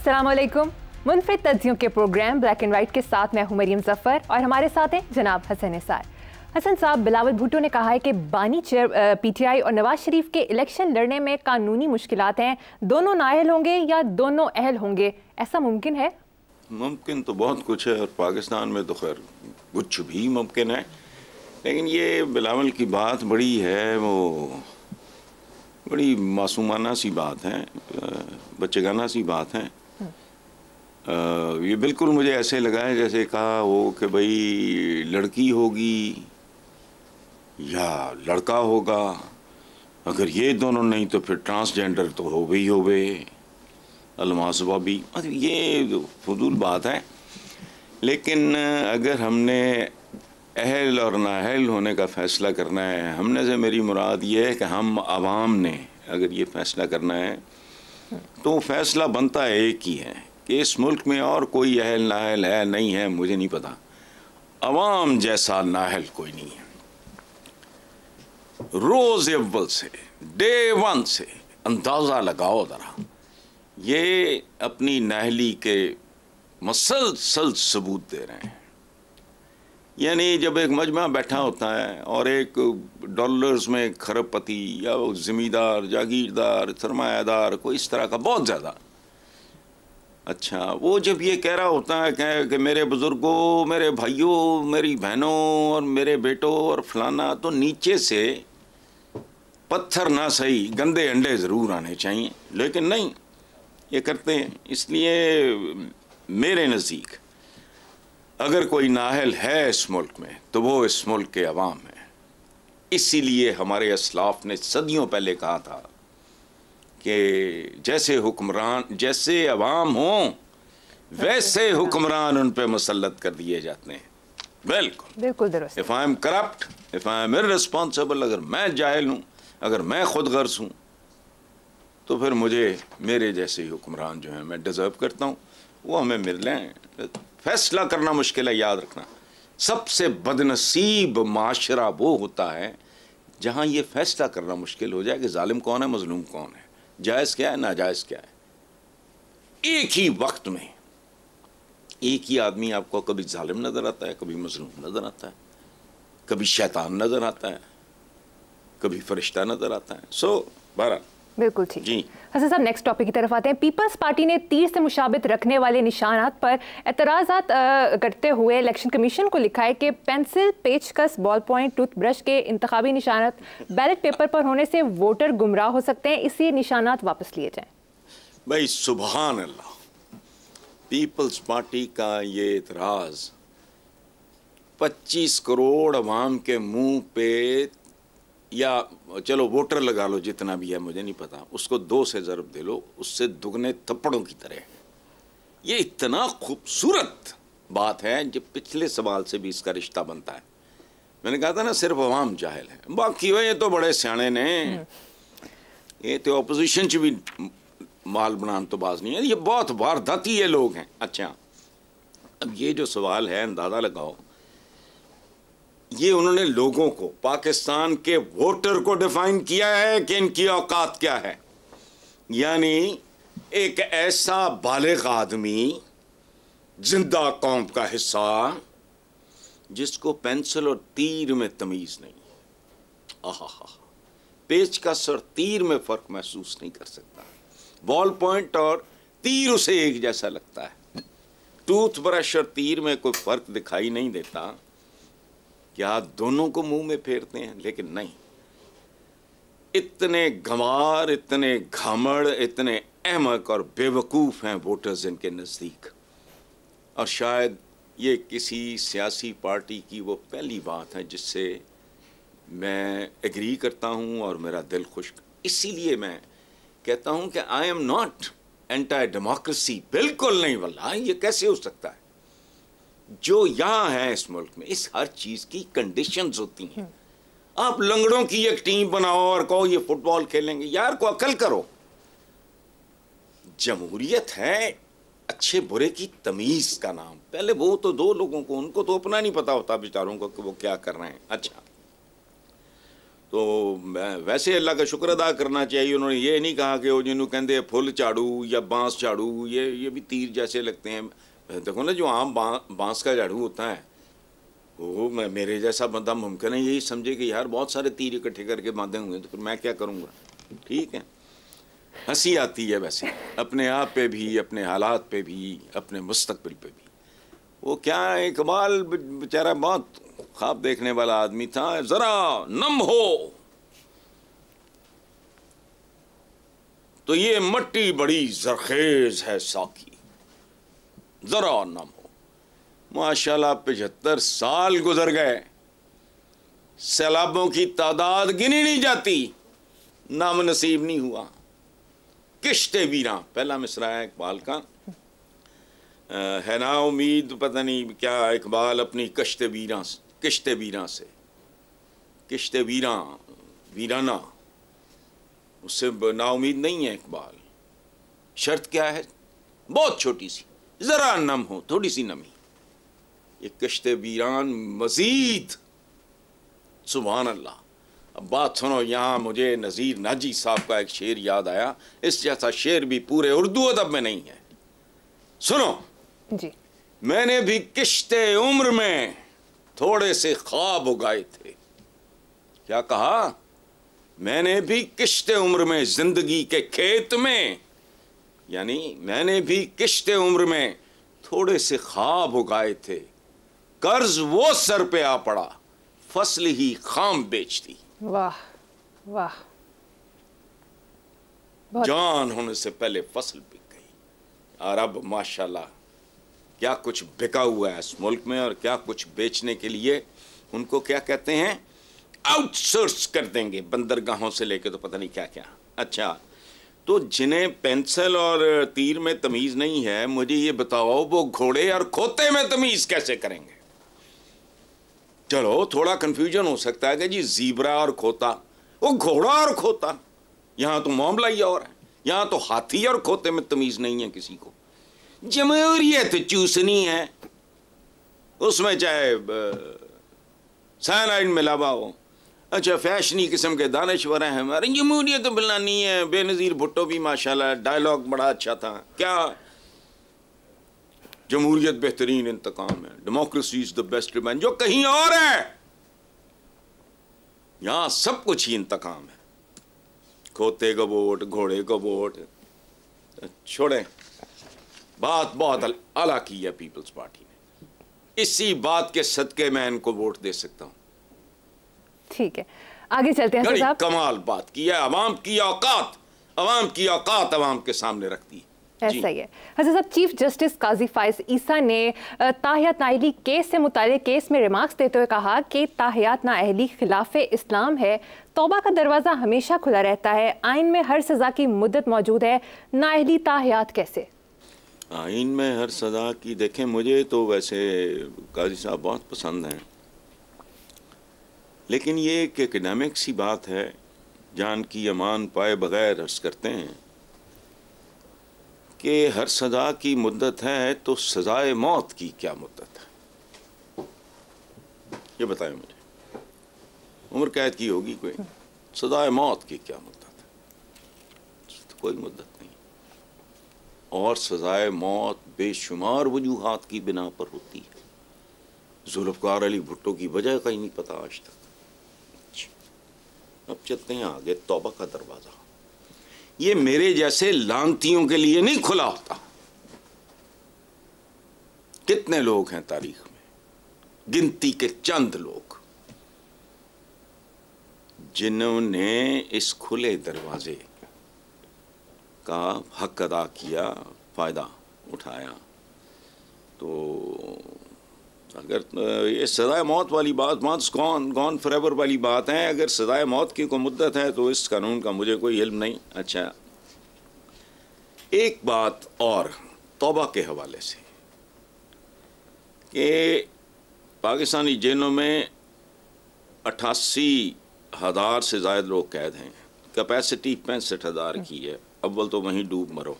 अस्सलाम वालेकुम। मुनफरिद तज्जियों के प्रोग्राम ब्लैक एंड वाइट के साथ मैं हूं मरियम जफ़र और हमारे साथ हैं जनाब हसन निसार। हसन साहब, बिलावल भुट्टो ने कहा है कि बानी चेयर पीटीआई और नवाज शरीफ के इलेक्शन लड़ने में कानूनी मुश्किलात हैं, दोनों नाअहल होंगे या दोनों अहल होंगे, ऐसा मुमकिन है? मुमकिन तो बहुत कुछ है और पाकिस्तान में तो खैर कुछ भी मुमकिन है, लेकिन ये बिलावल की बात बड़ी है, वो बड़ी मासूमाना सी बात है, बच्चेगाना सी बात है। ये बिल्कुल मुझे ऐसे लगा है जैसे कहा हो कि भाई लड़की होगी या लड़का होगा, अगर ये दोनों नहीं तो फिर ट्रांसजेंडर तो हो भी होवे, अलमासबा भी। ये फजूल बात है। लेकिन अगर हमने अहल और नाअहल होने का फ़ैसला करना है, हमने से मेरी मुराद ये है कि हम आवाम ने अगर ये फ़ैसला करना है तो फ़ैसला बनता है एक ही है कि इस मुल्क में और कोई अहल नाअहल है नहीं है, मुझे नहीं पता, अवाम जैसा नाअहल कोई नहीं है। रोज़ अव्वल से डे वन से अंदाज़ा लगाओ ज़रा, ये अपनी नाअहली के मसलसल सबूत दे रहे हैं। यानी जब एक मजमा बैठा होता है और एक डॉलर्स में खरबपति या ज़मींदार, जागीरदार, सरमायादार, कोई इस तरह का बहुत ज़्यादा, अच्छा, वो जब ये कह रहा होता है कि मेरे बुज़ुर्गों, मेरे भाइयों, मेरी बहनों और मेरे बेटों और फलाना, तो नीचे से पत्थर ना सही गंदे अंडे ज़रूर आने चाहिए, लेकिन नहीं, ये करते हैं। इसलिए मेरे नज़दीक अगर कोई नाअहल है इस मुल्क में तो वो इस मुल्क के अवाम है। इसीलिए हमारे असलाफ ने सदियों पहले कहा था कि जैसे हुक्मरान, जैसे अवाम हों वैसे हुक्मरान उन पे मुसल्लत कर दिए जाते हैं। बिल्कुल बिल्कुल दुरुस्त। If I am corrupt, if I am irresponsible, अगर मैं जाहिल हूँ, अगर मैं खुद गर्ज हूँ, तो फिर मुझे मेरे जैसे ही हुक्मरान जो हैं मैं डिज़र्व करता हूँ, वो हमें मिल लें। फैसला करना मुश्किल है, याद रखना। सबसे बदनसीब माशरा वो होता है जहाँ ये फैसला करना मुश्किल हो जाए कि जालिम कौन है, मजलूम कौन है, जायज़ क्या है, नाजायज़ क्या है। एक ही वक्त में एक ही आदमी आपको कभी जालिम नज़र आता है, कभी मजलूम नज़र आता है, कभी शैतान नज़र आता है, कभी फरिश्ता नज़र आता है। सो बहरहाल बिल्कुल ठीक जी। हसन साहब, नेक्स्ट टॉपिक की तरफ आते हैं। पीपल्स पार्टी ने तीर से मुशाबित रखने वाले निशानात पर एतराज़ात करते हुए इलेक्शन कमीशन को लिखा है कि पेंसिल, पेचकस, बॉल पॉइंट, टूथब्रश के इंतखाबी निशानात बैलेट पेपर पर होने से वोटर गुमराह हो सकते हैं, इसलिए निशानात वापस लिए जाएं। भाई सुभान अल्लाह, पीपल्स पार्टी का ये एतराज़ 25 करोड़ अवाम के मुंह पे, या चलो वोटर लगा लो जितना भी है, मुझे नहीं पता, उसको 2 से ज़रब दे लो, उससे दुगने थप्पड़ों की तरह। ये इतना खूबसूरत बात है जो पिछले सवाल से भी इसका रिश्ता बनता है। मैंने कहा था ना सिर्फ अवाम जाहिल है, बाकी ये तो बड़े सियाने ने, ये तो अपोजिशन च भी माल बनान तो बाज नहीं है, ये बहुत वारदाती ये लोग हैं। अच्छा, अब ये जो सवाल है अंदाज़ा लगाओ, ये उन्होंने लोगों को, पाकिस्तान के वोटर को डिफाइन किया है कि इनकी औकात क्या है। यानी एक ऐसा बालिग आदमी, जिंदा कौम का हिस्सा, जिसको पेंसिल और तीर में तमीज़ नहीं, आहा, पेचकस और तीर में फ़र्क महसूस नहीं कर सकता, बॉल पॉइंट और तीर उसे एक जैसा लगता है, टूथब्रश और तीर में कोई फ़र्क दिखाई नहीं देता, क्या दोनों को मुंह में फेरते हैं। लेकिन नहीं, इतने गंवार, इतने घामड़, इतने अहमक और बेवकूफ़ हैं वोटर्स इनके नज़दीक। और शायद ये किसी सियासी पार्टी की वो पहली बात है जिससे मैं एग्री करता हूँ और मेरा दिल खुश। इसीलिए मैं कहता हूँ कि I am not anti democracy, बिल्कुल नहीं, वल्लाह ये कैसे हो सकता है। जो यहाँ है इस मुल्क में, इस हर चीज़ की कंडीशंस होती हैं। आप लंगड़ों की एक टीम बनाओ और कहो ये फुटबॉल खेलेंगे, यार को अकल करो। जमहूरियत है अच्छे बुरे की तमीज़ का नाम। पहले वो तो दो लोगों को, उनको तो अपना नहीं पता होता बेचारों को कि वो क्या कर रहे हैं। अच्छा, तो वैसे अल्लाह का शुक्र अदा करना चाहिए। उन्होंने ये नहीं कहा कि वो जिन्होंने कहते हैं फुल झाड़ू या बांस झाड़ू, ये भी तीर जैसे लगते हैं। देखो ना, जो आम बांस का झाड़ू होता है वो मेरे जैसा बंदा मुमकिन है यही समझे कि यार बहुत सारे तीर इकट्ठे करके बांधे हुए तो फिर मैं क्या करूँगा। ठीक है, हंसी आती है वैसे अपने आप पे भी, अपने हालात पे भी, अपने मुस्तकबिल पे भी। वो क्या इकबाल बेचारा बहुत ख्वाब देखने वाला आदमी था। जरा नम हो तो ये मट्टी बड़ी जरखेज है साकी, जरा नम हो। माशाल्लाह 75 साल गुजर गए, सैलाबों की तादाद गिनी नहीं जाती, नाम नसीब नहीं हुआ। किश्ते वीरा पहला मिसरा है इकबाल का। है ना उम्मीद, पता नहीं क्या इकबाल अपनी किश्ते वीरा से, किश्ते वीराना, उससे नाउमीद नहीं है इकबाल। शर्त क्या है? बहुत छोटी सी, जरा नम हो, थोड़ी सी नमी। ये किश्ते वीरान मजीद, सुभान अल्लाह। अब बात सुनो, यहाँ मुझे नज़ीर नाजी साहब का एक शेर याद आया। इस जैसा शेर भी पूरे उर्दू अदब में नहीं है। सुनो जी। मैंने भी किश्ते उम्र में थोड़े से ख्वाब उगाए थे। क्या कहा? मैंने भी किश्ते उम्र में जिंदगी के खेत में, यानी मैंने भी किश्ते उम्र में थोड़े से ख्वाब उगाए थे। कर्ज वो सर पे आ पड़ा, फसल ही खाम बेच दी। वाह वाह, जान होने से पहले फसल बिक गई। और अब माशाल्लाह क्या कुछ बिका हुआ है इस मुल्क में, और क्या कुछ बेचने के लिए उनको क्या कहते हैं, आउटसोर्स कर देंगे, बंदरगाहों से लेके तो पता नहीं क्या क्या। अच्छा, तो जिन्हें पेंसिल और तीर में तमीज नहीं है, मुझे ये बताओ वो घोड़े और खोते में तमीज कैसे करेंगे? चलो थोड़ा कंफ्यूजन हो सकता है कि जी जीब्रा और खोता, वो घोड़ा और खोता, यहां तो मामला ही और है। यहां तो हाथी और खोते में तमीज नहीं है किसी को। जमहूरियत चूसनी है, उसमें चाहे साइनाइड मिलावा हो। अच्छा, फैशनी किस्म के दानश्वर हैं हमारे, जमहूरियत तो बिलानी है। बेनज़ीर भुट्टो भी माशाल्लाह डायलॉग बड़ा अच्छा था। क्या जमहूरियत बेहतरीन इंतकाम है, democracy is the best revenge, जो कहीं और है। यहां सब कुछ ही इंतकाम है। खोते को वोट, घोड़े को वोट, छोड़े। बात बहुत आला की है पीपल्स पार्टी ने। इसी बात के सदके मैं इनको वोट दे सकता हूं। ठीक है, आगे चलते हैं साहब। कमाल बात की है। अवाम की औकात अवाम के सामने रखती है। ऐसा ही है। हसन साहब, चीफ जस्टिस काजी फाइज ईसा ने ताहियात नाअहली केस से मुताल्लिक केस में रिमार्क्स देते हुए कहा कि ताहियात नाअहली खिलाफ इस्लाम है। तौबा का दरवाज़ा हमेशा खुला रहता है। आइन में हर सज़ा की मुद्दत मौजूद है, नाअहली ताहियात कैसे? आइन में हर सज़ा की, देखें मुझे तो वैसे काजी साहब बहुत पसंद हैं, लेकिन ये एक एकेडमिक सी बात है। जान की अमान पाए बगैर अर्ज़ करते हैं कि हर सज़ा की मुद्दत है, तो सज़ाए मौत की क्या मुद्दत है? ये बताएं मुझे। उम्र कैद की होगी कोई, सज़ाए मौत की क्या मुद्दत है? तो कोई मुद्दत नहीं। और सज़ाए मौत बेशुमार वजूहात की बिना पर होती है। जुल्फ़कार अली भुट्टो की वजह का ही नहीं पता आज तक। अब चलते हैं आगे। तौबा का दरवाज़ा ये मेरे जैसे लानतियों के लिए नहीं खुला होता। कितने लोग हैं तारीख में, गिनती के चंद लोग, जिन्होंने इस खुले दरवाजे का हक अदा किया, फ़ायदा उठाया। तो अगर ये सज़ाए मौत वाली बात गॉन फॉरएवर वाली बात है, अगर सज़ाए मौत की कोई मुद्दत है तो इस कानून का मुझे कोई इल्म नहीं। अच्छा, एक बात और तौबा के हवाले से कि पाकिस्तानी जेलों में 88,000 से ज़ायद लोग कैद हैं, कैपेसिटी 65,000 की है। अव्वल तो वहीं डूब मरो।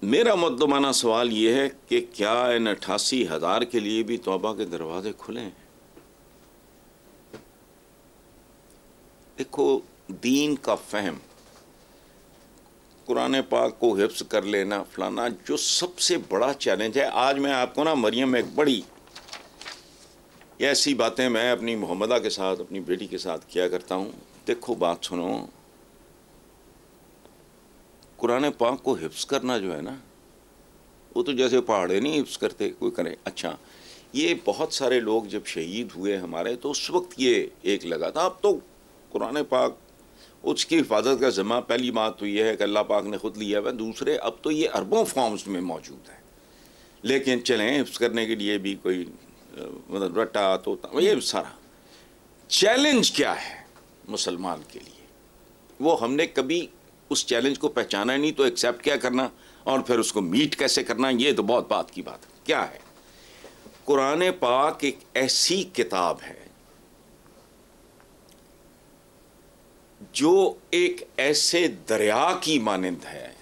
मेरा मुद्दमाना सवाल ये है कि क्या इन 88,000 के लिए भी तौबा के दरवाजे खुले हैं? देखो, दीन का फहम, कुरान पाक को हिफ्ज़ कर लेना फलाना, जो सबसे बड़ा चैलेंज है। आज मैं आपको ना मरियम, एक बड़ी ऐसी बातें मैं अपनी मोहम्मदा के साथ, अपनी बेटी के साथ किया करता हूँ। देखो बात सुनो, कुरान पाक को हिफ्ज़ करना जो है ना, वो तो जैसे पहाड़े नहीं हिफ्ज़ करते कोई करे। अच्छा, ये बहुत सारे लोग जब शहीद हुए हमारे, तो उस वक्त ये एक लगा था। अब तो कुरान पाक उसकी हिफाजत का ज़िम्मा, पहली बात तो ये है कि अल्लाह पाक ने ख़ुद लिया है। दूसरे, अब तो ये अरबों फॉर्म्स में मौजूद है। लेकिन चलें, हिफ्ज़ करने के लिए भी कोई मतलब रट्टा तो ये सारा चैलेंज क्या है मुसलमान के लिए, वो हमने कभी उस चैलेंज को पहचाना नहीं, तो एक्सेप्ट क्या करना और फिर उसको मीट कैसे करना, ये तो बहुत बात की बात है। क्या है, कुरान पाक एक ऐसी किताब है जो एक ऐसे दरिया की मानिंद है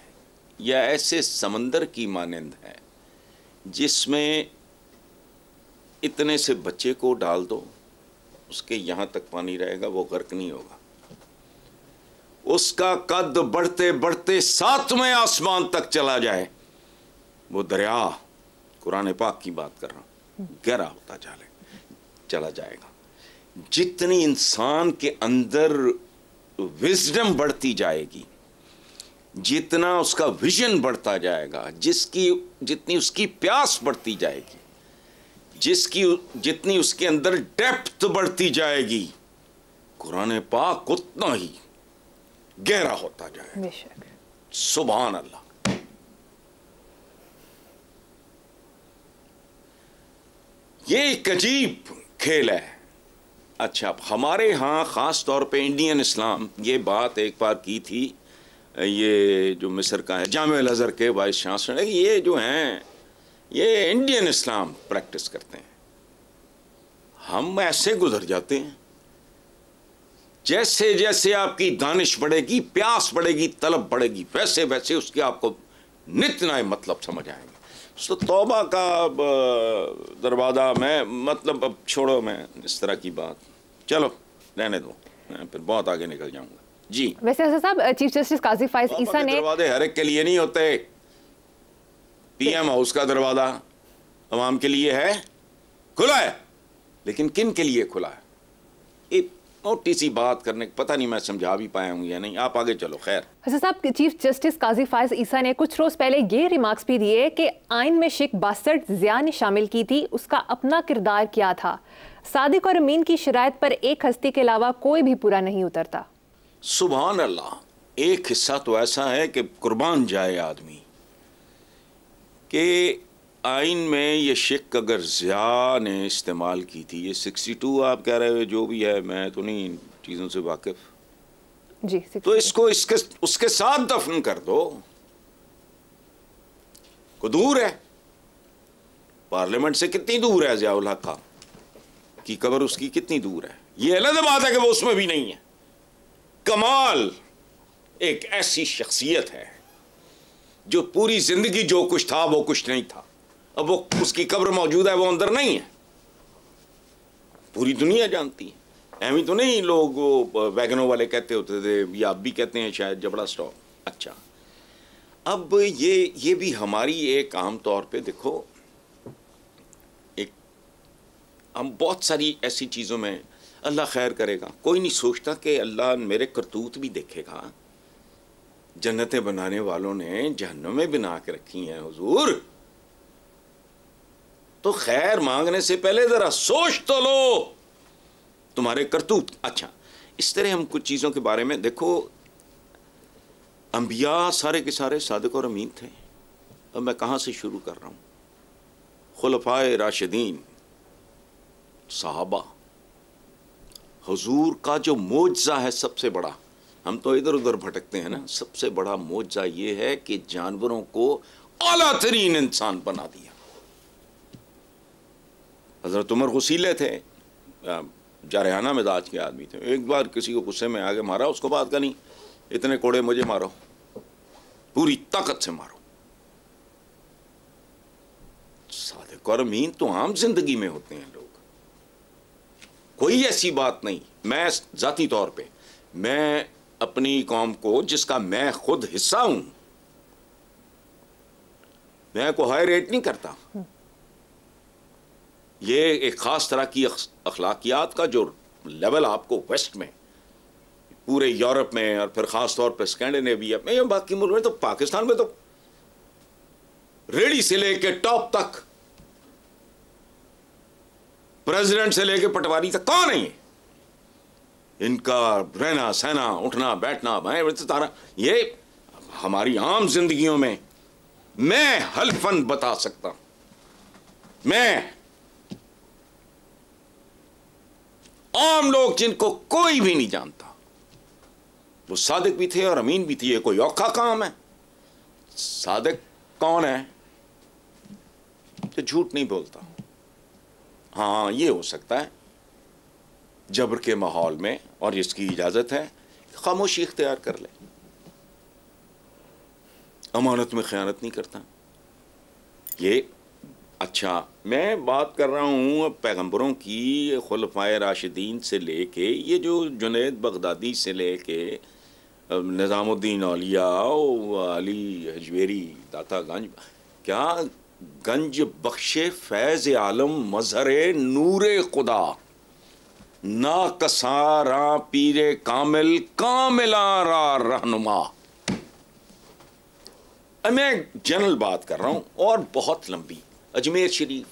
या ऐसे समंदर की मानिंद है जिसमें इतने से बच्चे को डाल दो, उसके यहाँ तक पानी रहेगा, वो गर्क नहीं होगा। उसका कद बढ़ते बढ़ते 7वें आसमान तक चला जाए, वो दरिया, कुरान पाक की बात कर रहा हूं, गहरा होता चला जाएगा। जितनी इंसान के अंदर विजडम बढ़ती जाएगी, जितना उसका विजन बढ़ता जाएगा, जितनी उसकी प्यास बढ़ती जाएगी, जितनी उसके अंदर डेप्थ बढ़ती जाएगी, कुरान पाक उतना ही गहरा होता जाएगा। सुभान अल्लाह। ये एक अजीब खेल है। अच्छा, हमारे यहाँ ख़ास तौर पे इंडियन इस्लाम, ये बात एक बार की थी, ये जो मिस्र का है, जामे अल अज़हर के वाइस चांसलर, ये जो हैं ये इंडियन इस्लाम प्रैक्टिस करते हैं। हम ऐसे गुजर जाते हैं, जैसे जैसे आपकी दानिश बढ़ेगी, प्यास बढ़ेगी, तलब बढ़ेगी, वैसे वैसे उसके आपको नित्य नए मतलब समझ आएंगे। तो तौबा का दरवाज़ा, मैं मतलब अब छोड़ो, मैं इस तरह की बात, चलो रहने दो, मैं फिर बहुत आगे निकल जाऊंगा। जी, वैसे साहब, चीफ जस्टिस काजी फाइज ईसा ने, दरवाजे हर एक के लिए नहीं होते। पीएम हाउस का दरवाज़ा अवाम के लिए है, खुला है, लेकिन किन के लिए खुला है? एक मोटी सी बात करने, पता नहीं मैं समझा भी पाया हूँ या नहीं। आप आगे चलो। खैर, हसन साहब, चीफ जस्टिस काजी फाइज ईसा ने कुछ रोज पहले ये रिमार्क्स भी दिए कि आइन में शेख 62 ज़िया ने शामिल की थी, उसका अपना किरदार क्या था। सादिक और अमीन की शराइत पर एक हस्ती के अलावा कोई भी पूरा नहीं उतरता। सुभान अल्लाह। एक हिस्सा तो ऐसा है कि कुर्बान जाए आदमी कि आइन में ये शिक अगर ज़िया ने इस्तेमाल की थी, ये 62 आप कह रहे हो, जो भी है, मैं तो नहीं इन चीज़ों से वाकिफ जी, तो इसको उसके साथ दफन कर दो। को दूर है, पार्लियामेंट से कितनी दूर है ज़ियाउल हक की कब्र, उसकी कितनी दूर है? ये अलग बात है कि वो उसमें भी नहीं है। कमाल एक ऐसी शख्सियत है जो पूरी जिंदगी जो कुछ था वो कुछ नहीं था, अब वो उसकी कब्र मौजूद है, वो अंदर नहीं है, पूरी दुनिया जानती है। एवं तो नहीं लोग वो वैगनों वाले कहते होते थे, या आप भी कहते हैं शायद, जबड़ा स्टॉप। अच्छा, अब ये भी हमारी एक आम तौर पे देखो, एक हम बहुत सारी ऐसी चीज़ों में, अल्लाह खैर करेगा, कोई नहीं सोचता कि अल्लाह मेरे करतूत भी देखेगा। जन्नतें बनाने वालों ने जहन्नमें बना के रखी हैं हुजूर, तो खैर मांगने से पहले जरा सोच तो लो तुम्हारे करतूत। अच्छा, इस तरह हम कुछ चीज़ों के बारे में देखो, अंबिया सारे के सारे सादिक और अमीन थे। अब मैं कहाँ से शुरू कर रहा हूँ? खुलफाए राशिदीन, सहाबा, हुजूर का जो मोजा है सबसे बड़ा, हम तो इधर उधर भटकते हैं ना, सबसे बड़ा मोजा ये है कि जानवरों को आला तरीन इंसान बना दिया। हज़रत उमर गुस्सीले थे, जारहाना मिजाज के आदमी थे। एक बार किसी को गुस्से में आगे मारा, उसको बात का नहीं, इतने कोड़े मुझे मारो, पूरी ताकत से मारो। सादिक और अमीन तो आम जिंदगी में होते हैं लोग, कोई ऐसी बात नहीं। मैं जाती तौर पे मैं अपनी कौम को, जिसका मैं खुद हिस्सा हूं, मैं को हाई रेट नहीं करता। ये एक खास तरह की अखलाकियात का जो लेवल आपको वेस्ट में, पूरे यूरोप में और फिर खास तौर पर स्कैंडिनेविया में या बाकी मुल्क में, तो पाकिस्तान में तो रेडी से लेके टॉप तक, प्रेसिडेंट से लेके पटवारी तक, कौन है इनका रहना सहना, उठना बैठना, तारा, ये हमारी आम जिंदगियों में मैं हल्फन बता सकता हूं। मैं आम लोग जिनको कोई भी नहीं जानता, वो सादिक भी थे और अमीन भी थी। ये कोई औखा काम है? सादिक कौन है? जो झूठ नहीं बोलता। हाँ, ये हो सकता है जबर के माहौल में, और इसकी इजाजत है, खामोशी इख्तियार कर ले। अमानत में खयानत नहीं करता ये। अच्छा, मैं बात कर रहा हूँ पैगंबरों की, खुलफाए राशिदीन से लेके, ये जो जुनैद बगदादी से लेके निज़ामुद्दीन औलिया, अली हजवेरी, दाता गंज, क्या गंज बख्शे फैज़ आलम मजहरे नूरे खुदा, ना कसारा पीरे कामिल कामिलारा रहनुमा। मैं जनरल बात कर रहा हूं और बहुत लंबी। अजमेर शरीफ,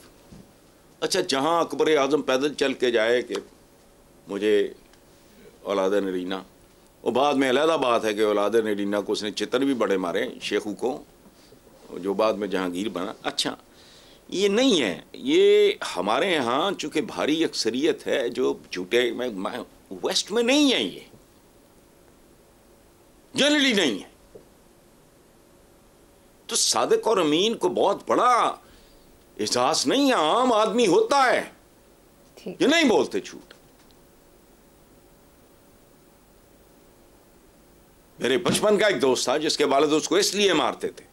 अच्छा, जहां अकबर आजम पैदल चल के जाए कि मुझे औलाद नरीना, वो बाद में अलहदा बात है कि औलाद नरीना को उसने चित्र भी बड़े मारे शेखू को, जो बाद में जहांगीर बना। अच्छा, ये नहीं है, ये हमारे यहाँ चूंकि भारी अक्सरियत है जो झूठे में, वेस्ट में नहीं है, ये जनरली नहीं है। तो सादिक और अमीन को बहुत बड़ा एहसास नहीं है, आम आदमी होता है, ये नहीं बोलते झूठ। मेरे बचपन का एक दोस्त था जिसके वालिद उसको इसलिए मारते थे,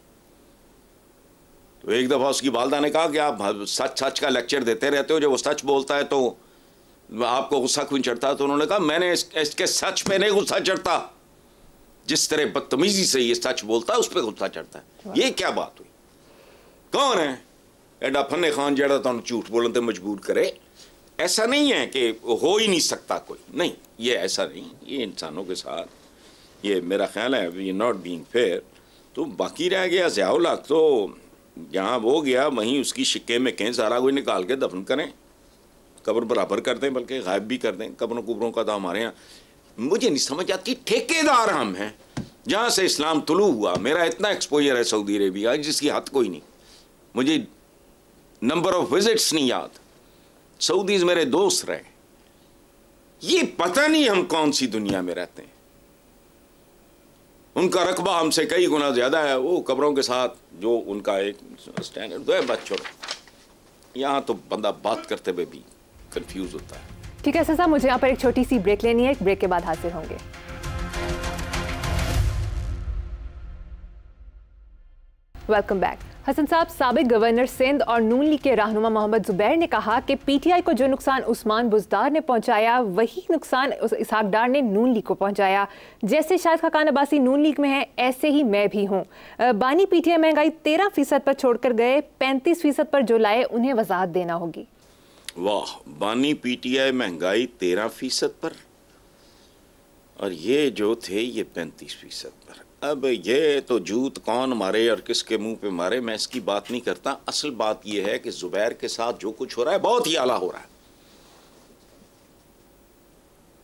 तो एक दफा उसकी वालिदा ने कहा कि आप सच सच का लेक्चर देते रहते हो, जब वो सच बोलता है तो आपको गुस्सा क्यों चढ़ता? तो उन्होंने कहा, मैंने इसके सच पे नहीं गुस्सा चढ़ता, जिस तरह बदतमीजी से ये सच बोलता है उस पर गुस्सा चढ़ता है। ये क्या बात हुई? कौन है एडा फन्ने खान जड़ा तो झूठ बोलने ते मजबूर करे? ऐसा नहीं है कि हो ही नहीं सकता कोई, नहीं, ये ऐसा नहीं। ये इंसानों के साथ, ये मेरा ख्याल है, ये नॉट बीइंग फेयर। तो बाकी रह गया ज़ियाउल हक, तो जहाँ वो गया वहीं उसकी शिक्के में कहीं सारा कोई निकाल के दफन करें, कब्र बराबर कर दें, बल्कि गायब भी कर दें। कब्रों कुबरों का तो हमारे यहाँ मुझे नहीं समझ आती। ठेकेदार हम हैं जहाँ से इस्लाम तुलू हुआ। मेरा इतना एक्सपोजर है सऊदी अरेबिया जिसकी हद कोई नहीं, मुझे नंबर ऑफ विजिट्स नहीं याद। सऊदीज मेरे दोस्त रहे, ये पता नहीं हम कौन सी दुनिया में रहते हैं। उनका रकबा हमसे कई गुना ज्यादा है, वो कब्रों के साथ जो उनका एक स्टैंडर्ड तो है। बच्चों, यहाँ तो बंदा बात करते हुए भी कंफ्यूज होता है। ठीक है साहब, मुझे यहाँ पर एक छोटी सी ब्रेक लेनी है, एक ब्रेक के बाद हाजिर होंगे। Welcome back. हसन साहब, साबिक गवर्नर सिंध और नून लीग के रहनुमा मोहम्मद जुबैर ने कहा कि पीटीआई को जो नुकसान उस्मान बुज़दार ने पहुंचाया, वही नुकसान इसहाक डार ने नून लीग को पहुंचाया। जैसे शाहिद खाकान अब्बासी नून लीग में है, ऐसे ही मैं भी हूं। बानी पीटीआई महंगाई 13% पर छोड़कर गए, 35% पर जो लाए उन्हें वजाहत देना होगी। वाह, बानी पीटीआई महंगाई 13% पर, और ये जो थे ये 35% पर। अब ये तो जूत कौन मारे और किसके मुंह पे मारे, मैं इसकी बात नहीं करता। असल बात यह है कि जुबैर के साथ जो कुछ हो रहा है बहुत ही आला हो रहा है।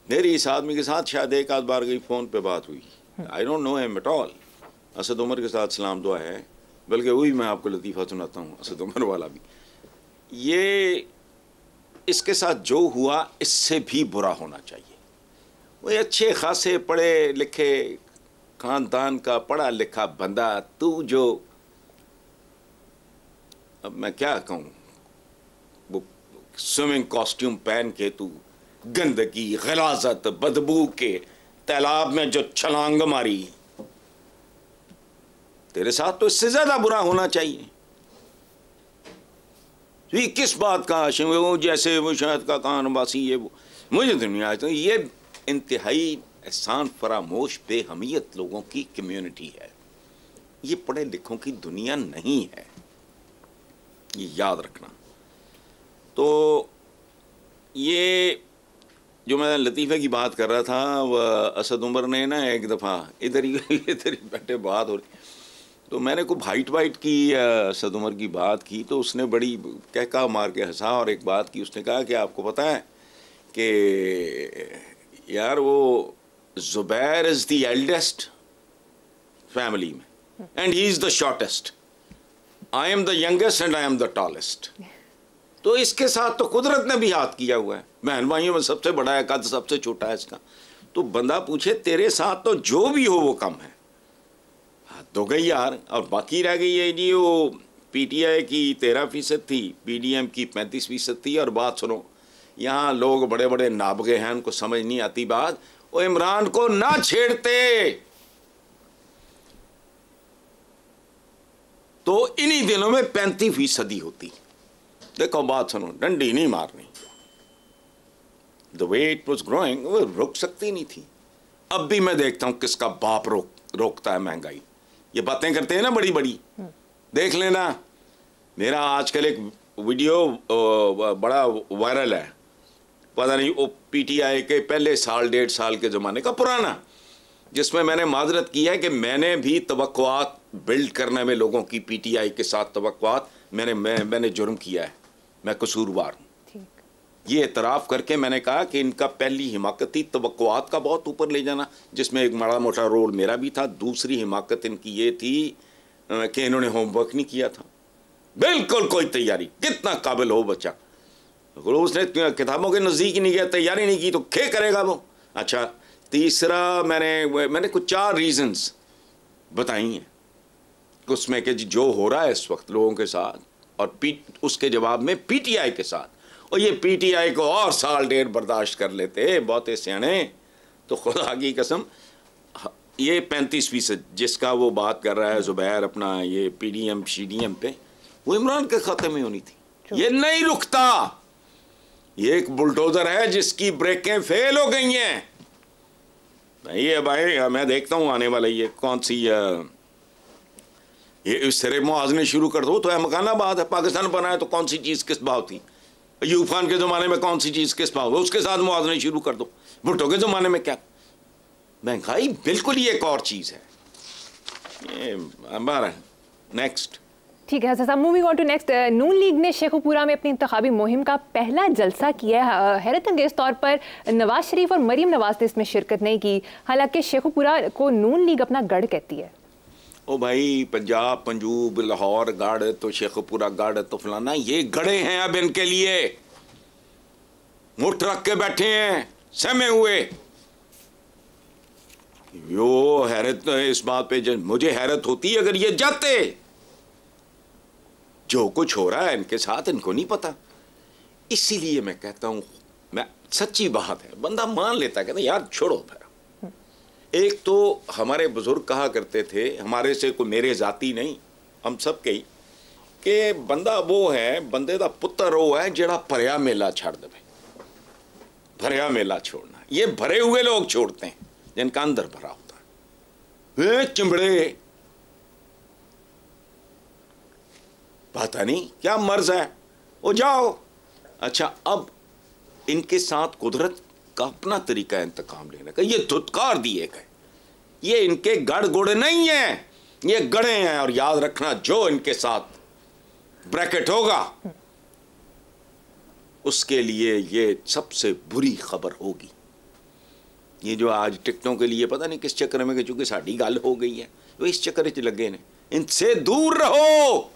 मेरी इस आदमी के साथ शायद एक आध बार गई फोन पे बात हुई, I don't know him at all. Asad Umar के साथ सलाम दुआ है, बल्कि वही मैं आपको लतीफ़ा सुनाता हूँ, असद उमर वाला भी। ये इसके साथ जो हुआ इससे भी बुरा होना चाहिए। वो अच्छे खासे पढ़े लिखे खानदान का पढ़ा लिखा बंदा, तू जो, अब मैं क्या कहूँ, वो स्विमिंग कॉस्ट्यूम पहन के तू गंदगी गलाजत बदबू के तालाब में जो छलांग मारी, तेरे साथ तो इससे ज्यादा बुरा होना चाहिए। ये किस बात का वो जैसे वो शायद का कान बासी, ये वो मुझे तो नहीं आता। ये इंतहाई एहसान फरामोश बेहमियत लोगों की कम्युनिटी है, ये पढ़े लिखों की दुनिया नहीं है, ये याद रखना। तो ये जो मैं लतीफ़े की बात कर रहा था, वह असद उमर ने ना एक दफ़ा इधर ही बैठे बात हो रही, तो मैंने खूब हाइट वाइट की असद उमर की बात की, तो उसने बड़ी कहका मार के हंसा और एक बात की, उसने कहा कि आपको पता है कि यार वो Zubair is the eldest family में and he is the shortest, I am the youngest and I am the tallest. तो इसके साथ तो कुदरत ने भी हाथ किया हुआ है, बहन भाइयों में सबसे बड़ा है, कद सबसे छोटा है इसका। तो बंदा पूछे तेरे साथ तो जो भी हो वो कम है, हाथ तो गई यार। और बाकी रह गई है जी, वो पीटीआई की 13% थी, पीडीएम की 35% थी। और बात सुनो, यहाँ लोग बड़े बड़े नाबगे हैं, उनको समझ नहीं आती बात, वो इमरान को ना छेड़ते तो इन्हीं दिनों में 35% होती। देखो बात सुनो, डंडी नहीं मारनी, the way it was growing वो रुक सकती नहीं थी। अब भी मैं देखता हूँ किसका बाप रोकता है महंगाई। ये बातें करते हैं ना बड़ी बड़ी, देख लेना। मेरा आजकल एक वीडियो बड़ा वायरल है, पता नहीं वो पीटीआई के पहले साल 1.5 साल के ज़माने का पुराना, जिसमें मैंने माजरत की है कि मैंने भी तवक्कुआत बिल्ड करने में लोगों की, पीटीआई के साथ तवक्कुआत मैंने जुर्म किया है, मैं कसूरवार हूँ। ये एतराफ़ करके मैंने कहा कि इनका पहली हिमाकत थी तवक्कुआत का बहुत ऊपर ले जाना, जिसमें एक बड़ा मोटा रोल मेरा भी था। दूसरी हिमाकत इनकी ये थी कि इन्होंने होमवर्क नहीं किया था, बिल्कुल कोई तैयारी, कितना काबिल हो बच्चा, उसने किताबों के नज़दीक ही नहीं गया, तैयारी नहीं की तो क्या करेगा वो। अच्छा, तीसरा मैंने कुछ 4 रीज़न्स बताई हैं उसमें कि जो हो रहा है इस वक्त लोगों के साथ, और उसके जवाब में पीटीआई के साथ। और ये पीटीआई को और साल 1.5 बर्दाश्त कर लेते बहुत सियाने, तो खुदा की कसम ये 35% जिसका वो बात कर रहा है ज़ुबैर अपना ये पीडीएम शीडीएम पे, वो इमरान के खाते में होनी थी। ये नहीं रुकता, ये एक बुलडोज़र है जिसकी ब्रेकें फेल हो गई हैं। ये भाई मैं देखता हूँ आने वाला ये कौन सी ये इस तरह मुआवजे शुरू कर दो तो मकानाबाद है, पाकिस्तान बनाया तो कौन सी चीज़ किस भाव थी, यूब खान के ज़माने में कौन सी चीज़ किस भाव, उसके साथ मुआवजे शुरू कर दो। भुट्टो के ज़माने में क्या महंगाई, बिल्कुल ही एक और चीज़ है ये हमारा। नेक्स्ट, ठीक है साहब, moving on to next. Noon League ने शेखुपुरा में अपनी इंतखाबी मुहिम का पहला जलसा किया है। हैरत अंगेज तौर पर नवाज शरीफ और मरीम नवाज ने इसमें शिरकत नहीं की, हालांकि शेखुपुरा को नून लीग अपना गढ़ कहती है। ओ भाई, पंजाब, पंजूब, लाहौर गढ़, तो शेखुपुरा गढ़, तो फलाना, ये गढ़े हैं अब इनके लिए। मुठ रख के बैठे हैं सहमे हुए। यो हैरत इस बात पे मुझे हैरत होती है, अगर ये जाते, जो कुछ हो रहा है इनके साथ इनको नहीं पता। इसीलिए मैं कहता हूं, मैं सच्ची बात है, बंदा मान लेता है, कहता यार छोड़ो फिर। एक तो हमारे बुजुर्ग कहा करते थे, हमारे से कोई मेरे जाती नहीं, हम सब के ही, कि बंदा वो है, बंदे दा पुत्र वो है जेड़ा भरिया मेला छड़ दे। भरिया मेला छोड़ना, ये भरे हुए लोग छोड़ते हैं जिनका अंदर भरा होता है। चिंबड़े, पता नहीं क्या मर्ज है, वो जाओ। अच्छा, अब इनके साथ कुदरत का अपना तरीका इंतकाम लेने का, ये धुतकार दिए गए, ये इनके गढ़ गुड़ नहीं है, ये गढ़े हैं। और याद रखना, जो इनके साथ ब्रैकेट होगा उसके लिए ये सबसे बुरी खबर होगी। ये जो आज टिकटों के लिए पता नहीं किस चक्कर में, चूंकि साड़ी गल हो गई है, वो इस चक्कर च लगे ने, इनसे दूर रहो,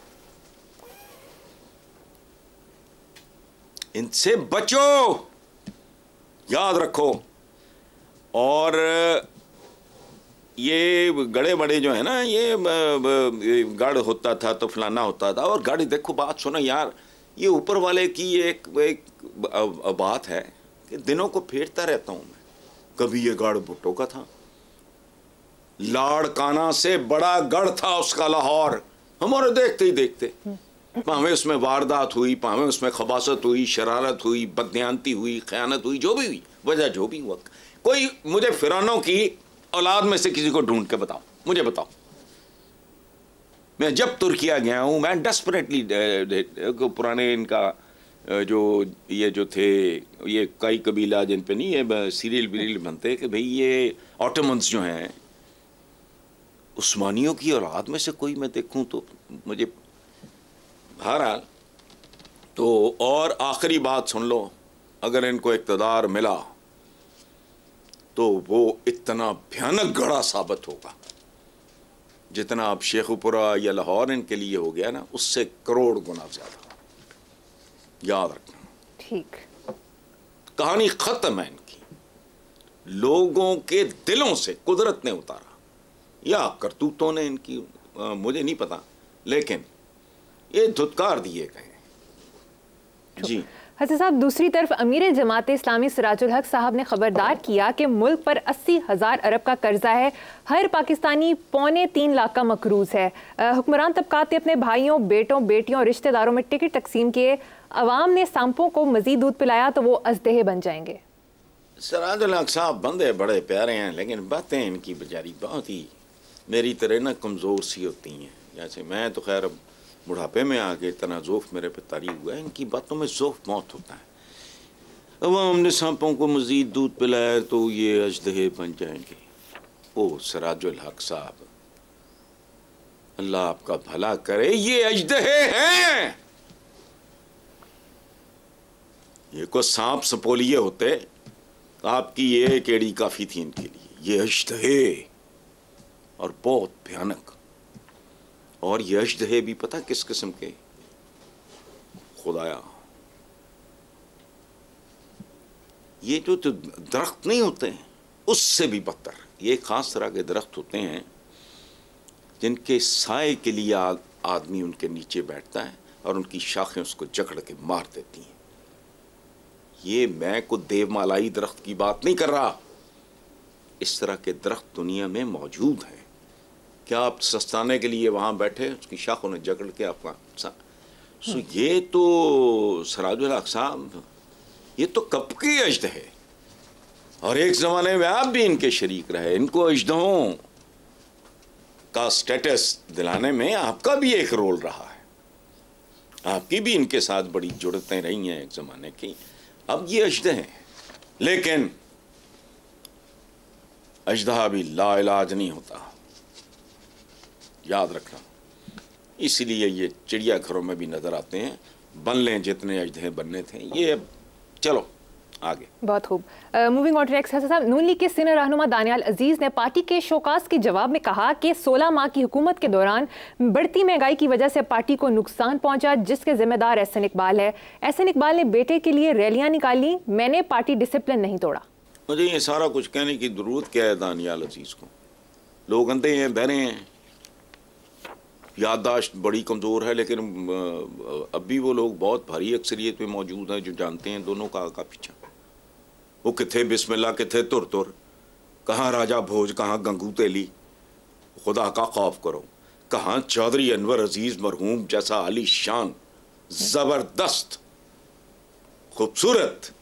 इनसे बचो, याद रखो। और ये गड़े बड़े जो है ना, ये गढ़ होता था तो फलाना होता था। और गढ़ देखो, बात सुनो यार, ये ऊपर वाले की एक बात है कि दिनों को फेरता रहता हूं मैं। कभी ये गढ़ भुट्टो का था, लाड़काना से बड़ा गढ़ था उसका लाहौर, हमारे देखते ही देखते, भावें उसमें वारदात हुई, भावें उसमें खबासत हुई, शरारत हुई, बददियानती हुई, ख़यानत हुई, जो भी हुई, वजह जो भी हुआ, कोई मुझे फिरौनों की औलाद में से किसी को ढूंढ के बताओ, मुझे बताओ। मैं जब तुर्किया गया हूं, मैं डेस्परेटली पुराने इनका जो ये जो थे, ये कई कबीला जिन पे नहीं ये सीरियल बीरियल बनते कि भाई ये ऑटोमन्स जो हैं उस्मानियों की औलाद में से कोई मैं देखूं तो मुझे बहरहाल। तो और आखिरी बात सुन लो, अगर इनको इक़्तिदार मिला तो वो इतना भयानक गड़ा साबित होगा जितना अब शेखुपुरा या लाहौर इनके लिए हो गया ना, उससे करोड़ गुना ज्यादा। याद रखना, ठीक, कहानी खत्म है इनकी। लोगों के दिलों से कुदरत ने उतारा या करतूतों ने इनकी, मुझे नहीं पता, लेकिन ये धुतकार दिए गए। जी हसन साहब, दूसरी तरफ अमीर जमात इस्लामी सिराजुल हक साहब ने खबरदार किया कि मुल्क पर 80,000 अरब का कर्जा है, हर पाकिस्तानी 2.25 लाख का मकरूज है। हुक्मरान तबकात ने अपने भाइयों, बेटों, बेटियों और रिश्तेदारों में टिकट तकसीम किए, अवाम ने सांपों को मजीद दूध पिलाया तो वो अजदहे बन जाएंगे। सिराजुल हक साहब बंदे बड़े प्यारे हैं, लेकिन बातें इनकी बेचारी बहुत ही मेरी तरह ना कमज़ोर सी होती हैं। जैसे मैं तो खैर अब बुढ़ापे में आके इतना ज़ोफ़ मेरे पे तारी हुआ है, इनकी बातों में ज़ोफ़ मौत होता है। अब हमने सांपों को मज़ीद दूध पिलाया तो ये अजदहे बन जाएंगे। ओ सिराजुल हक साहब, अल्लाह आपका भला करे, ये अजदहे हैं। ये को सांप सपोलिए होते, आपकी ये केड़ी काफ़ी थी इनके लिए। ये अजदहे और बहुत भयानक, और ये अजदहे भी पता किस किस्म के, खुदाया ये जो दरख्त नहीं होते हैं उससे भी बदतर, ये खास तरह के दरख्त होते हैं जिनके साए के लिए आदमी उनके नीचे बैठता है और उनकी शाखें उसको जकड़ के मार देती हैं। ये मैं को देवमालाई दरख्त की बात नहीं कर रहा, इस तरह के दरख्त दुनिया में मौजूद हैं। क्या आप सस्ताने के लिए वहाँ बैठे, उसकी शाखों ने जकड़ के आपका ये तो सिराजुल हक साहब, ये तो कब की अजदहे, और एक ज़माने में आप भी इनके शरीक रहे। इनको अजदहों का स्टेटस दिलाने में आपका भी एक रोल रहा है, आपकी भी इनके साथ बड़ी जुड़तें रही हैं एक ज़माने की। अब ये अजदहे हैं, लेकिन अजदहा भी लाइलाज नहीं होता, याद रखना। इसलिए ये चिड़ियाघरों में भी नजर आते हैं, बन लें जितने अजदहे बनने थे। ये चलो आगे, बहुत खूब। Moving on to next. Hassan साहब, नून लीग के सीनियर रहनुमा दानियाल अजीज ने पार्टी के शोकास के जवाब में कहा कि 16 माह की हुकूमत के दौरान बढ़ती महंगाई की वजह से पार्टी को नुकसान पहुंचा, जिसके जिम्मेदार एहसन इकबाल है। एहसन इकबाल ने बेटे के लिए रैलियां निकाली, मैंने पार्टी डिसिप्लिन नहीं तोड़ा। मुझे ये सारा कुछ कहने की जरूरत क्या है दानियाल अजीज को? लोग अंधे हैं, बहरे हैं, याददाश्त बड़ी कमज़ोर है, लेकिन अब भी वो लोग बहुत भारी अक्सरियत में मौजूद हैं जो जानते हैं दोनों का आगा पीछा। वो किथे बिस्मिल्लाह, किथे तुर तुर, कहाँ राजा भोज, कहाँ गंगू तेली। खुदा का खौफ करो, कहाँ चौधरी अनवर अजीज मरहूम जैसा आली शान, ज़बरदस्त, खूबसूरत,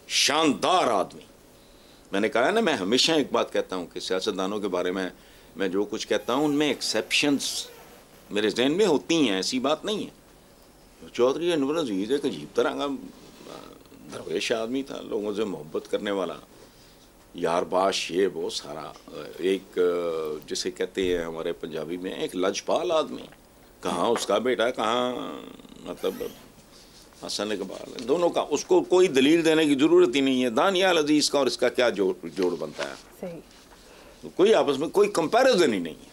शानदार आदमी। मैंने कहा ना, मैं हमेशा एक बात कहता हूँ कि सियासतदानों के बारे में मैं जो कुछ कहता हूँ उनमें एक्सेप्शंस मेरे जहन में होती हैं, ऐसी बात नहीं है। चौधरी अनवर अजीज एक अजीब तरह का दरवेश आदमी था, लोगों से मोहब्बत करने वाला, यारबाश, ये वो सारा, एक जिसे कहते हैं हमारे पंजाबी में एक लजपाल आदमी। कहाँ उसका बेटा, कहाँ मतलब हसन इकबाल, दोनों का उसको कोई दलील देने की ज़रूरत ही नहीं है। दानियाल अजीज़ का और इसका क्या जोड़ बनता है? सही, तो कोई आपस में कोई कंपैरिजन ही नहीं है।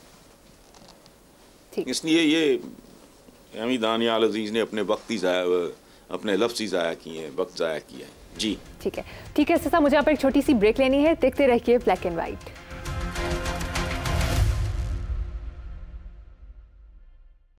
इसलिए ये दानियाल अजीज़ ने अपने वक्त ही अपने लफ्ज़ ही ज़ाया किए, वक्त ज़ाया किया है। जी ठीक है, ठीक है साहब, मुझे यहाँ पर एक छोटी सी ब्रेक लेनी है, देखते रहिए black and white.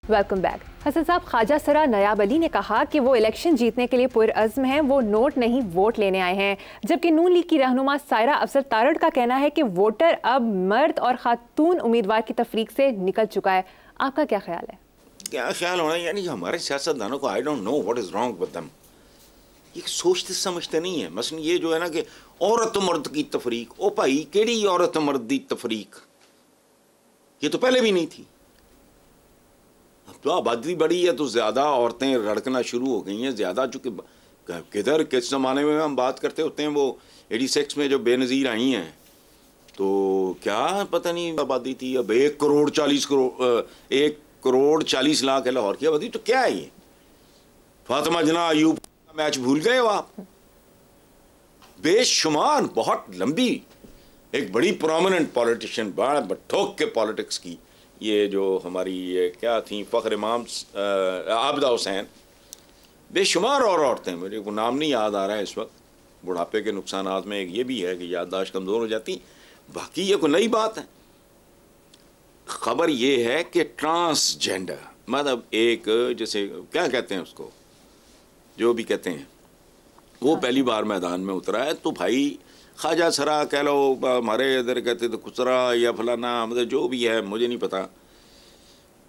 Welcome back. Hassan साहब, ख्वाजा सरा नयाब अली ने कहा कि वो इलेक्शन जीतने के लिए पुरअज़्म हैं, वो नोट नहीं वोट लेने आए हैं। जबकि नून लीग की रहनुमा सायरा अफजल तारड़ का कहना है कि वोटर अब मर्द और खातून उम्मीदवार की तफरीक से निकल चुका है। आपका क्या ख्याल है? क्या ख्याल होना, यानी हमारे सियासतदानों को, आई don't know what is wrong with them. ये सोचते समझते नहीं है। मसलन ये जो है ना कि औरत मर्द की तफरीक, ओ भाई केड़ी औरत मर्द की तफरीक, ये तो पहले भी नहीं थी। अब तो आबादी बढ़ी है तो ज्यादा औरतें लड़कना शुरू हो गई हैं ज्यादा, चूंकि किधर किस जमाने में हम बात करते होते हैं, वो 86 में जो बेनज़ीर आई हैं तो क्या पता नहीं आबादी थी, अब 1 करोड़ 40 लाख है लाहौर की आबादी, तो क्या है ये? फातिमा जना अयूब का मैच भूल गए हो आप? बेशुमार बहुत लंबी एक बड़ी प्रोमिनेंट पॉलिटिशियन, बड़ा ठोक के पॉलिटिक्स की, ये जो हमारी ये क्या थी फ़ख्र इमाम आबिदा हुसैन, बेशुमार और औरतें, मेरे को नाम नहीं याद आ रहा है इस वक्त, बुढ़ापे के नुकसानात में एक ये भी है कि याददाश्त कमज़ोर हो जाती। बाकी ये कोई नई बात है। खबर ये है कि ट्रांसजेंडर मतलब एक जैसे क्या कहते हैं उसको, जो भी कहते हैं, वो पहली बार मैदान में उतरा है। तो भाई ख्वाजा सरा कह लो, हमारे इधर कहते थे खुसरा या फलाना, मतलब जो भी है मुझे नहीं पता।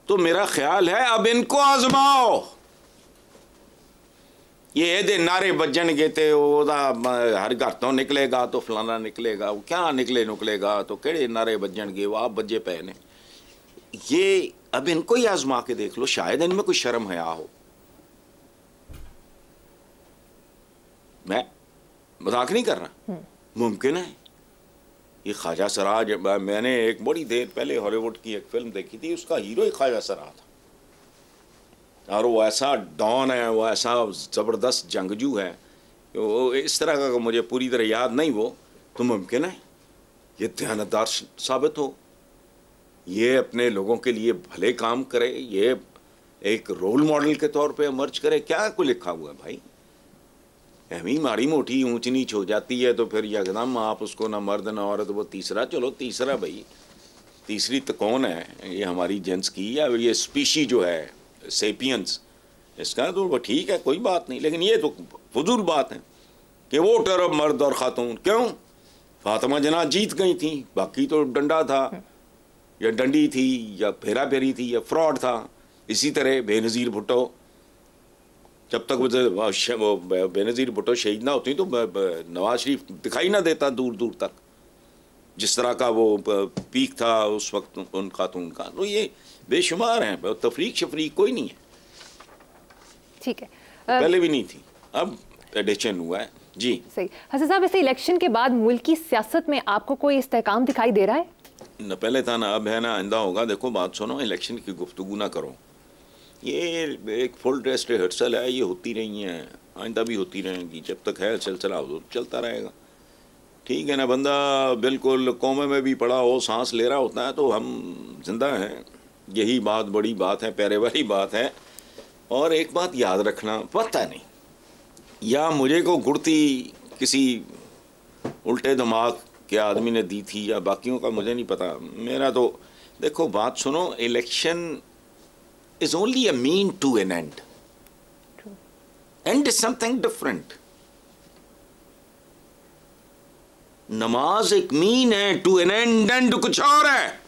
तो मेरा ख्याल है अब इनको आजमाओ। ये दे नारे बजन गए थे हर घर तो निकलेगा तो फलाना निकलेगा, वो क्या निकलेगा तो केड़े नारे बजन गए, वो आप बजे पे ने। ये अब इनको ही आजमा के देख लो, शायद इनमें कोई शर्म हया हो। मैं मजाक नहीं कर रहा, मुमकिन है। ये ख्वाजा सराज, मैंने एक बड़ी देर पहले हॉलीवुड की एक फिल्म देखी थी, उसका हीरो ही ख्वाजा सरा था, और वो ऐसा डॉन है, वो ऐसा ज़बरदस्त जंगजू है, वो इस तरह का मुझे पूरी तरह याद नहीं वो, तो मुमकिन है ये दयानतदार साबित हो, ये अपने लोगों के लिए भले काम करे, ये एक रोल मॉडल के तौर पे इमर्ज करे। क्या को लिखा हुआ है भाई? अहमी माड़ी मोटी ऊंच नीच हो जाती है तो फिर यकदम आप उसको ना मर्द ना औरत, वो तीसरा, चलो तीसरा भाई, तीसरी तो कौन है ये हमारी जेंट्स की, या ये स्पीशी जो है सेपियंस, इसका तो वो ठीक है, कोई बात नहीं। लेकिन ये तो फजूल बात है कि वोटर अब मर्द और खातून। क्यों? फातिमा जना जीत गई थी, बाकी तो डंडा था या डंडी थी या फेरा फेरी थी या फ्रॉड था। इसी तरह बेनज़ीर भुट्टो, जब तक वो बेनज़ीर भुट्टो शहीद ना होती तो नवाज शरीफ दिखाई ना देता दूर दूर तक, जिस तरह का वो पीक था उस वक्त उन खातून का। तो ये बेशुमार हैं, तफरीक शफरीक कोई नहीं है। ठीक है, पहले भी नहीं थी, अब एडिशन हुआ है जी। सही। हसन साहब, इसे इलेक्शन के बाद मुल्क की सियासत में आपको कोई इस्तेहकाम दिखाई दे रहा है? न पहले था ना अब है ना आइंदा होगा। देखो बात सुनो, इलेक्शन की गुफ्तगू ना करो, ये एक फुल ड्रेस रिहर्सल है, ये होती रही हैं, आइंदा भी होती रहेंगी, जब तक है सिलसिला चलता रहेगा। ठीक है ना, बंदा बिल्कुल कोमे में भी पड़ा हो, सांस ले रहा होता है, तो हम जिंदा हैं, यही बात बड़ी बात है, प्यारे वाली बात है। और एक बात याद रखना, पता नहीं या मुझे को गुड़ती किसी उल्टे दिमाग के आदमी ने दी थी या बाकियों का मुझे नहीं पता। मेरा तो देखो बात सुनो, election is only a mean to an end, end is something different. नमाज एक मीन है, टू एन एंड, एंड कुछ और है।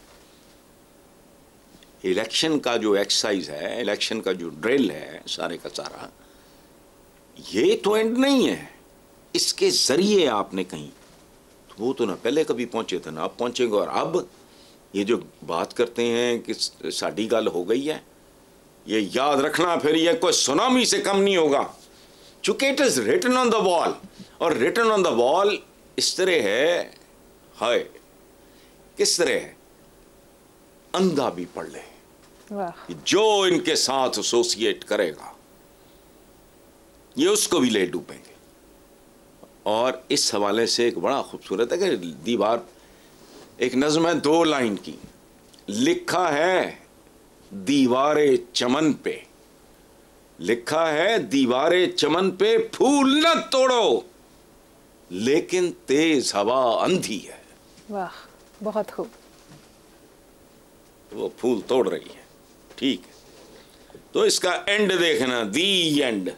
इलेक्शन का जो एक्सरसाइज है, इलेक्शन का जो ड्रिल है सारे का सारा, ये तो एंड नहीं है। इसके जरिए आपने कहीं तो वो तो ना पहले कभी पहुंचे थे ना अब पहुंचेंगे। और अब ये जो बात करते हैं कि साड़ी गल हो गई है, ये याद रखना, फिर ये कोई सुनामी से कम नहीं होगा, चूंकि it is written on the wall. और रिटन ऑन द वॉल इस तरह है, हाय किस तरह है, अंधा भी पढ़ ले, जो इनके साथ एसोसिएट करेगा ये उसको भी ले डूबेंगे। और इस हवाले से एक बड़ा खूबसूरत है कि दीवार, एक नज़्म है 2 लाइन की, लिखा है दीवारे चमन पे, लिखा है दीवारे चमन पे, फूल न तोड़ो लेकिन तेज हवा अंधी है। वाह, बहुत खूब। वो फूल तोड़ रही है, ठीक है। तो इसका एंड देखना, दी एंड।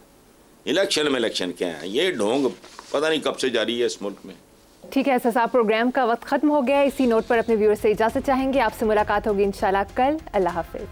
इलेक्शन में इलेक्शन क्या है, ये ढोंग पता नहीं कब से जारी है इस मुल्क में। ठीक है साहब, प्रोग्राम का वक्त खत्म हो गया है। इसी नोट पर अपने व्यूअर्स से इजाजत चाहेंगे। आपसे मुलाकात होगी इंशाल्लाह कल। अल्लाह हाफिज।